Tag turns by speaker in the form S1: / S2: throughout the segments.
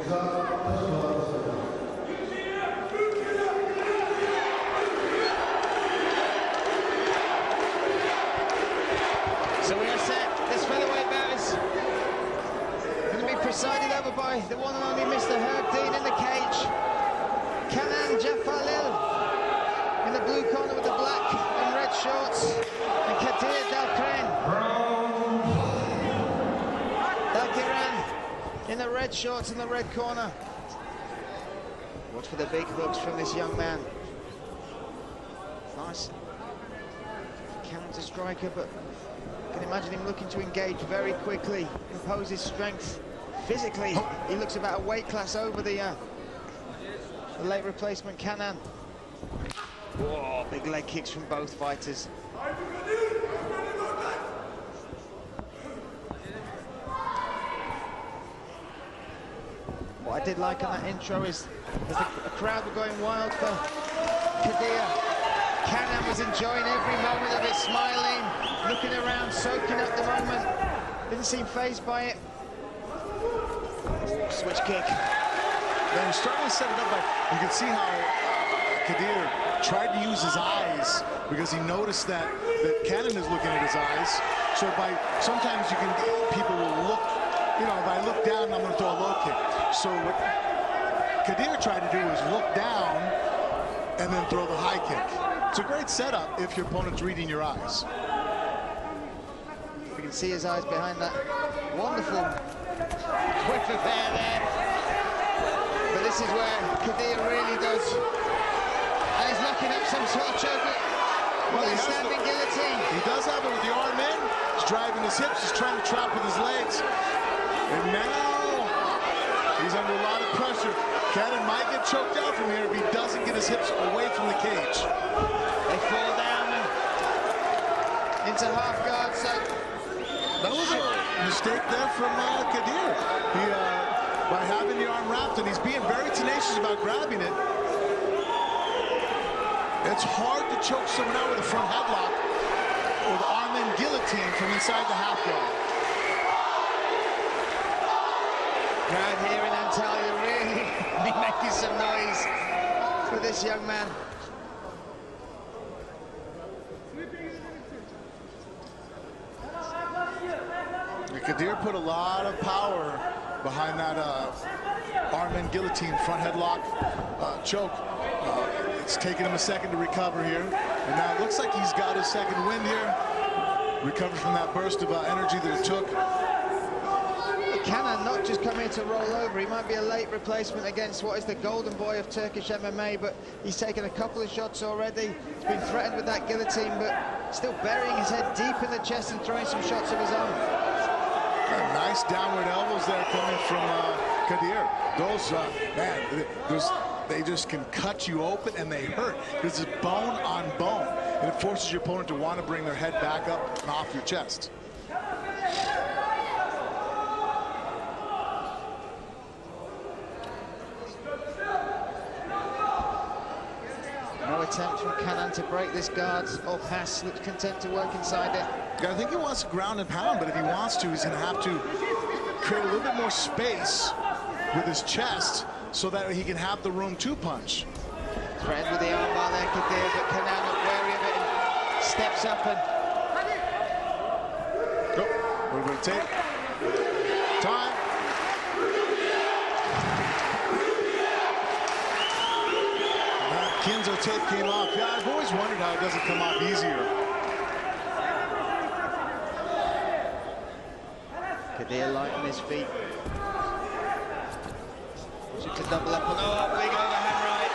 S1: So we are set. This featherweight bout is going to be presided over by the one and only Mr. Herb Dean in the cage. Kenan Jafarly in the blue corner with the black and red shorts. And Kadir Dalkiran in the red shorts in the red corner. Watch for the big hooks from this young man. Nice counter striker, but you can imagine him looking to engage very quickly, impose his strength. Physically, he looks about a weight class over the late replacement Kenan. Whoa, big leg kicks from both fighters. What I did like on that intro is the crowd were going wild for Kadir. Kenan was enjoying every moment of it, smiling, looking around, soaking up the moment. Didn't seem fazed by it. Switch kick.
S2: They were starting to set it up, but you can see how Kadir tried to use his eyes because he noticed that Kenan is looking at his eyes. So sometimes you can, people will look, you know, if I look down, I'm going to throw a low kick. So what Kadir tried to do was look down and then throw the high kick. It's a great setup if your opponent's reading your eyes.
S1: You can see his eyes behind that wonderful whip of hair there. But this is where Kadir really does. And he's locking up some sort of choke. Well, he's standing guillotine.
S2: He does have it with the arm in. He's driving his hips. He's trying to trap with his legs. And now he's under a lot of pressure. Kenan might get choked out from here if he doesn't get his hips away from the cage.
S1: They fall down and into half guard. So
S2: that was a mistake there from Kadir. He, by having the arm wrapped, and he's being very tenacious about grabbing it. It's hard to choke someone out with a front headlock or the arm in guillotine from inside the half guard.
S1: Crowd here in Antalya really making some noise for this young man.
S2: Kadir put a lot of power behind that arm in guillotine front headlock choke. It's taken him a second to recover here, and now it looks like he's got his second wind here. Recovered from that burst of energy that it took.
S1: Kenan not just come here to roll over. He might be a late replacement against what is the golden boy of Turkish MMA, but he's taken a couple of shots already. He's been threatened with that guillotine, but still burying his head deep in the chest and throwing some shots of his own.
S2: Nice downward elbows there coming from Kadir. Those, man, they just can cut you open and they hurt. This is bone on bone, and it forces your opponent to want to bring their head back up and off your chest.
S1: No attempt from Kenan to break this guard or pass. Looks content to work inside it.
S2: Yeah, I think he wants to ground and pound, but if he wants to, he's going to have to create a little bit more space with his chest so that he can have the room to punch.
S1: Threatened with the armbar there, Kadir, but Kenan not wary of it and steps up and...
S2: Oh, what will it take? Time. Kinzo tape came off. Yeah, I've always wondered how it doesn't come off easier.
S1: Kadir light on his feet. Looks to double up on, oh, big overhand right.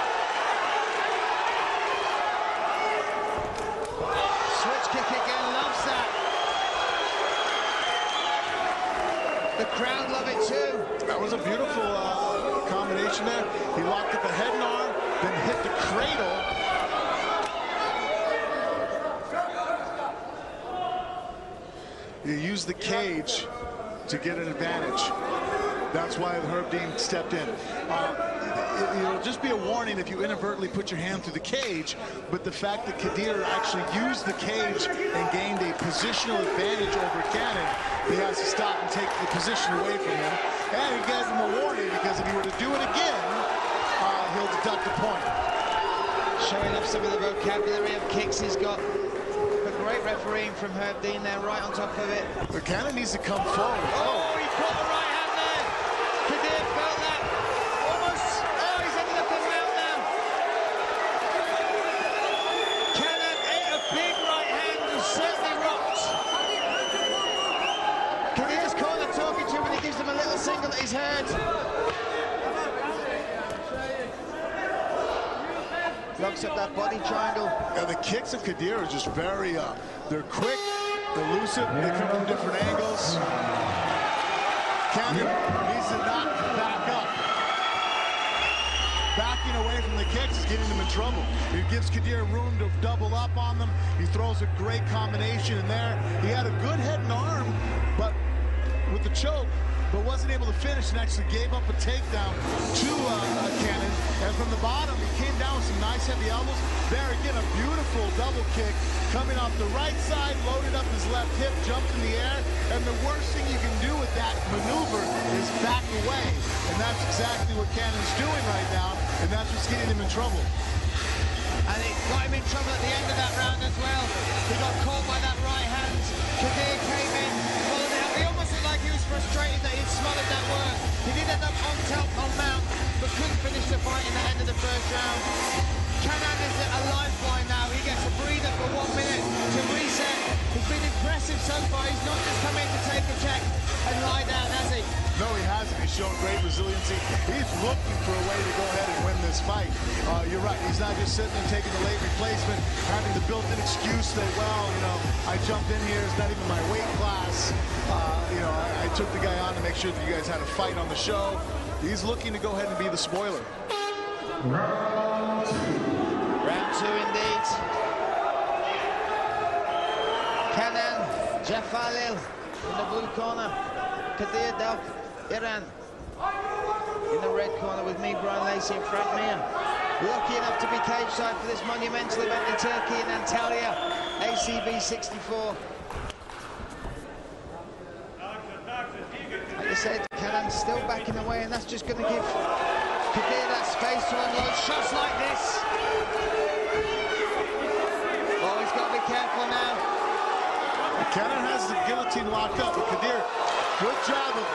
S1: Switch kick again, loves that. The crowd love it too.
S2: That was a beautiful combination there. He locked up the head and arm, then hit the cradle. You use the cage to get an advantage. That's why Herb Dean stepped in. It'll just be a warning if you inadvertently put your hand through the cage, but the fact that Kadir actually used the cage and gained a positional advantage over Kenan, he has to stop and take the position away from him. And he gave him a warning, because if he would do it again, he'll deduct a point.
S1: Showing off some of the vocabulary of kicks he's got. But great refereeing from Herb Dean there, right on top of it.
S2: But Kenan needs to come forward.
S1: Oh, he caught the right hand there. Kadir felt that. Almost. Oh, he's ended up in mount now. Kenan ate a big right hand and certainly rocked. Kadir's corner talking to him and he gives him a little single that he's heard. Locks up that body triangle.
S2: Yeah, the kicks of Kadir are just very, they're quick, they're elusive, they come from different angles. Kenan needs to not back up. Backing away from the kicks is getting him in trouble. It gives Kadir room to double up on them. He throws a great combination in there. He had a good head and arm, but with the choke, but wasn't able to finish and actually gave up a takedown to Kenan. And from the bottom, he came down with some nice heavy elbows. There again, a beautiful double kick coming off the right side, loaded up his left hip, jumped in the air. And the worst thing you can do with that maneuver is back away. And that's exactly what Kenan's doing right now. And that's what's getting him in trouble.
S1: And it got him in trouble at the end of that round as well. He got caught by that right hand. Kadir came in, followed it up. He almost looked like he was frustrated that he'd smothered that work. He did end up on top, on mount, but couldn't finish the fight in the end of the first round. Kenan is a lifeline now. He gets a breather for 1 minute to reset. He's been impressive so far. He's not just come in to take a check and lie down, has he?
S2: No, he hasn't. He's shown great resiliency. He's looking for a way to go ahead and win this fight. You're right. He's not just sitting and taking the late replacement, having the built-in excuse that, well, you know, I jumped in here. It's not even my weight class. You know, I took the guy on to make sure that you guys had a fight on the show. He's looking to go ahead and be the spoiler.
S1: Round two indeed. Kenan Jafarly in the blue corner. Kadir Dalkiran in the red corner with me, Brian Lacey, and Frank Mir. Lucky enough to be cage side for this monumental event in Turkey, in Antalya, ACB 64. Like I said, Kenan's still backing away, and that's just going to give Kadir that space to unload shots like this. Oh, he's got to be careful now.
S2: Kenan has the guillotine locked up, but Kadir, good job of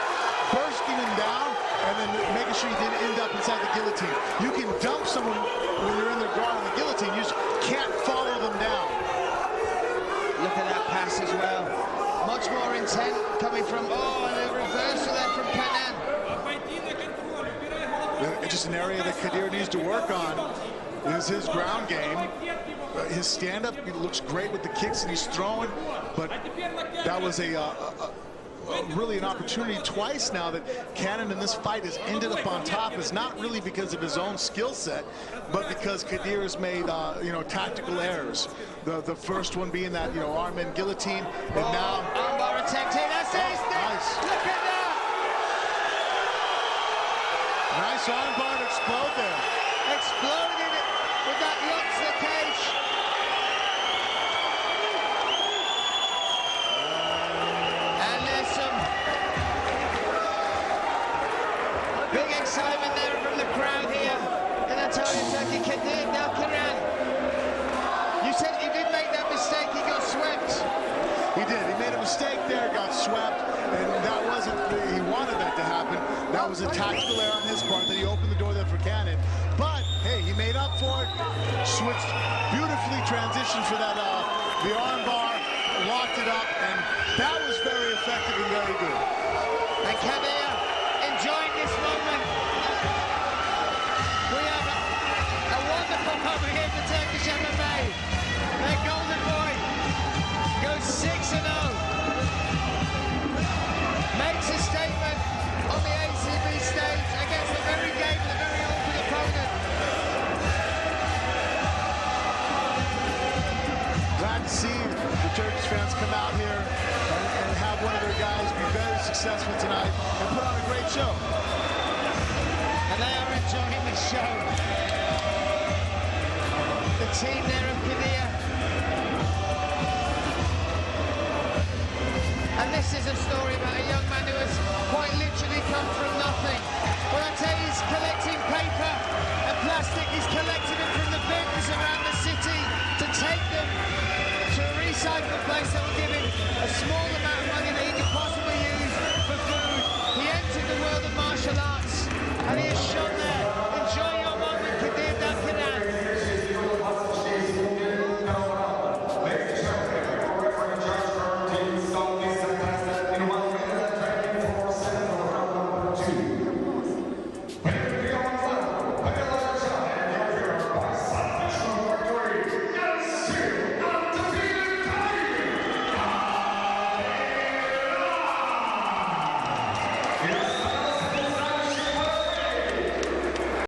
S2: bursting him down and then making sure he didn't end up inside the guillotine. You can dump someone when you're in the guard on the guillotine. You just can't follow them down.
S1: Look at that pass as well. Much more intent coming from, oh, and a reversal there from Kenan.
S2: Just an area that Kadir needs to work on is his ground game. His stand-up, he looks great with the kicks that he's throwing, but that was really an opportunity twice now that Kenan in this fight has ended up on top. Is not really because of his own skill set, but because Kadir has made you know, tactical errors. The first one being that, you know, arm in guillotine, and now
S1: armbar attempt here. That's it.
S2: Nice.
S1: Look at that.
S2: Nice armbar to explode there.
S1: Exploded it with that lock to the cage. And there's some big excitement there from the crowd here in Antalya, Turkey. Kadir Dalkiran. You said he did make that mistake. He got swept.
S2: He did. He made a mistake there, got swept, and that wasn't, he wanted that to happen. That was a tactical error on his part, that he opened the door there for Kenan. But, hey, he made up for it, switched, beautifully transitioned for that, the arm bar, locked it up, and that was very effective and very good.
S1: And Kadir enjoying this moment. We have a wonderful moment here for Turkish MMA. Their golden boy goes 6-0. Makes a statement on the ACB stage against a very game and a very awkward opponent.
S2: Glad to see the Turkish fans come out here and have one of their guys be very successful tonight and put on a great show.
S1: And they are enjoying the show. The team there of Kadir. And this is a story about a young man who has quite literally come from nothing.